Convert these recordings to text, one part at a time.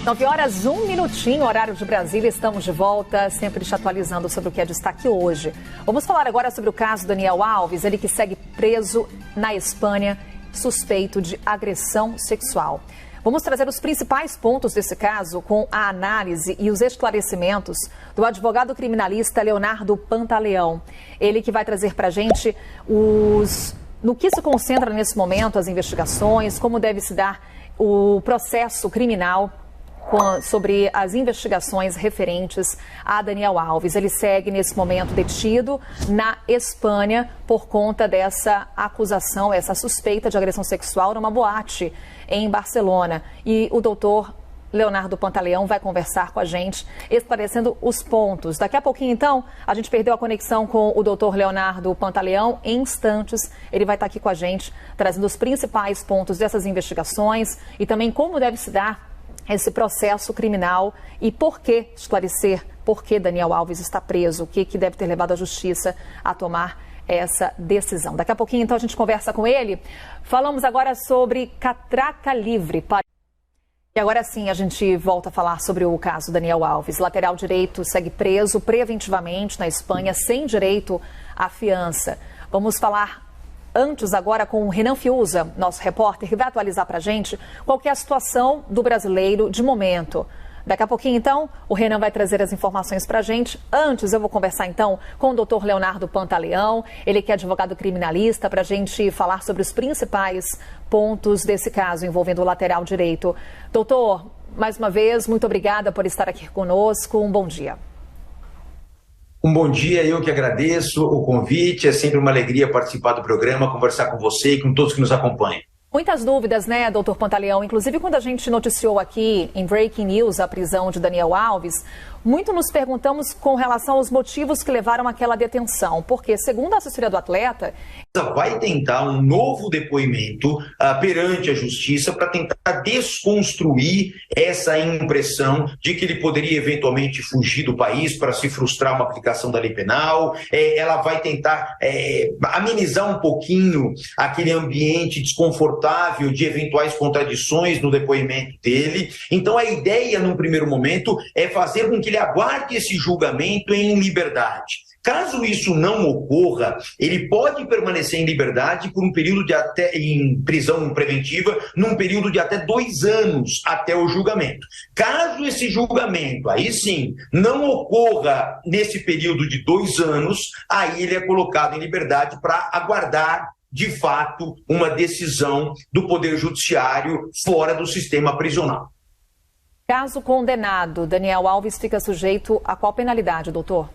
9h, 1 minutinho, horário de Brasília. Estamos de volta, sempre te atualizando sobre o que é destaque hoje. Vamos falar agora sobre o caso Daniel Alves, ele que segue preso na Espanha, suspeito de agressão sexual. Vamos trazer os principais pontos desse caso com a análise e os esclarecimentos do advogado criminalista Leonardo Pantaleão. Ele que vai trazer para a gente no que se concentra nesse momento as investigações, como deve se dar o processo criminal sobre as investigações referentes a Daniel Alves. Ele segue nesse momento detido na Espanha por conta dessa acusação, essa suspeita de agressão sexual numa boate em Barcelona. E o doutor Leonardo Pantaleão vai conversar com a gente, esclarecendo os pontos. Daqui a pouquinho, então, a gente perdeu a conexão com o doutor Leonardo Pantaleão. Em instantes, ele vai estar aqui com a gente, trazendo os principais pontos dessas investigações e também como deve se dar esse processo criminal e esclarecer por que Daniel Alves está preso, o que deve ter levado a justiça a tomar essa decisão. Daqui a pouquinho, então, a gente conversa com ele. Falamos agora sobre catraca livre. E agora sim, a gente volta a falar sobre o caso Daniel Alves. Lateral direito segue preso preventivamente na Espanha, sem direito à fiança. Vamos falar antes agora com o Renan Fiuza, nosso repórter, que vai atualizar para a gente qual que é a situação do brasileiro de momento. Daqui a pouquinho, então, o Renan vai trazer as informações para a gente. Antes, eu vou conversar, então, com o doutor Leonardo Pantaleão, ele que é advogado criminalista, para a gente falar sobre os principais pontos desse caso envolvendo o lateral direito. Doutor, mais uma vez, muito obrigada por estar aqui conosco. Um bom dia. Um bom dia, eu que agradeço o convite. É sempre uma alegria participar do programa, conversar com você e com todos que nos acompanham. Muitas dúvidas, né, doutor Pantaleão? Inclusive, quando a gente noticiou aqui em Breaking News a prisão de Daniel Alves, muito nos perguntamos com relação aos motivos que levaram àquela detenção. Porque, segundo a assessoria do atleta, vai tentar um novo depoimento perante a justiça para tentar desconstruir essa impressão de que ele poderia eventualmente fugir do país para se frustrar uma aplicação da lei penal. Ela vai tentar amenizar um pouquinho aquele ambiente desconfortável de eventuais contradições no depoimento dele. Então a ideia, num primeiro momento, é fazer com que ele aguarde esse julgamento em liberdade. Caso isso não ocorra, ele pode permanecer em liberdade por um período em prisão preventiva, num período de até 2 anos até o julgamento. Caso esse julgamento, aí sim, não ocorra nesse período de 2 anos, aí ele é colocado em liberdade para aguardar, de fato, uma decisão do Poder Judiciário fora do sistema prisional. Caso condenado, Daniel Alves fica sujeito a qual penalidade, doutor?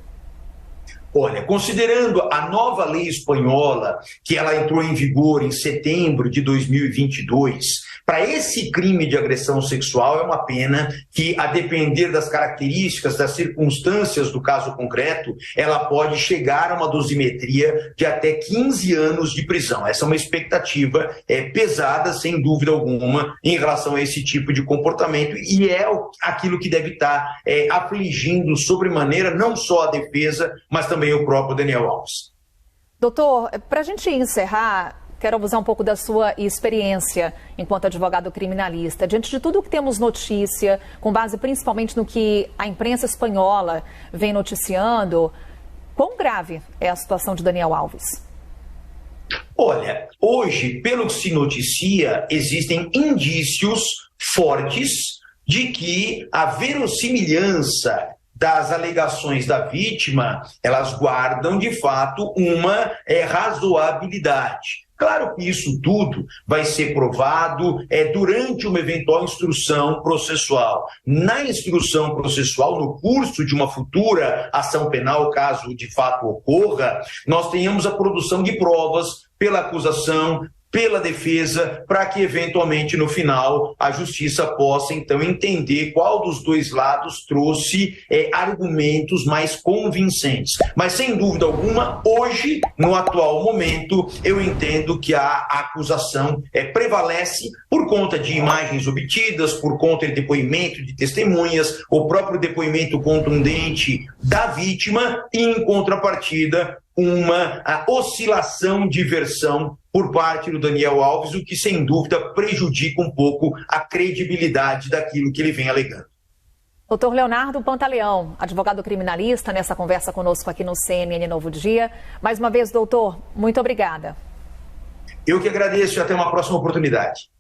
Olha, considerando a nova lei espanhola, que ela entrou em vigor em setembro de 2022, para esse crime de agressão sexual é uma pena que, a depender das características, das circunstâncias do caso concreto, ela pode chegar a uma dosimetria de até 15 anos de prisão. Essa é uma expectativa pesada, sem dúvida alguma, em relação a esse tipo de comportamento, e é aquilo que deve estar afligindo sobremaneira não só a defesa, mas também o próprio Daniel Alves. Doutor, para a gente encerrar, quero abusar um pouco da sua experiência enquanto advogado criminalista. Diante de tudo que temos notícia, com base principalmente no que a imprensa espanhola vem noticiando, quão grave é a situação de Daniel Alves? Olha, hoje, pelo que se noticia, existem indícios fortes de que a verossimilhança das alegações da vítima, elas guardam, de fato, uma razoabilidade. Claro que isso tudo vai ser provado durante uma eventual instrução processual. Na instrução processual, no curso de uma futura ação penal, caso de fato ocorra, nós tenhamos a produção de provas pela acusação, pela defesa, para que eventualmente no final a justiça possa então entender qual dos dois lados trouxe argumentos mais convincentes. Mas sem dúvida alguma, hoje, no atual momento, eu entendo que a acusação prevalece por conta de imagens obtidas, por conta de depoimento de testemunhas, o próprio depoimento contundente da vítima e, em contrapartida, uma oscilação de versão por parte do Daniel Alves, o que sem dúvida prejudica um pouco a credibilidade daquilo que ele vem alegando. Doutor Leonardo Pantaleão, advogado criminalista, nessa conversa conosco aqui no CNN Novo Dia. Mais uma vez, doutor, muito obrigada. Eu que agradeço e até uma próxima oportunidade.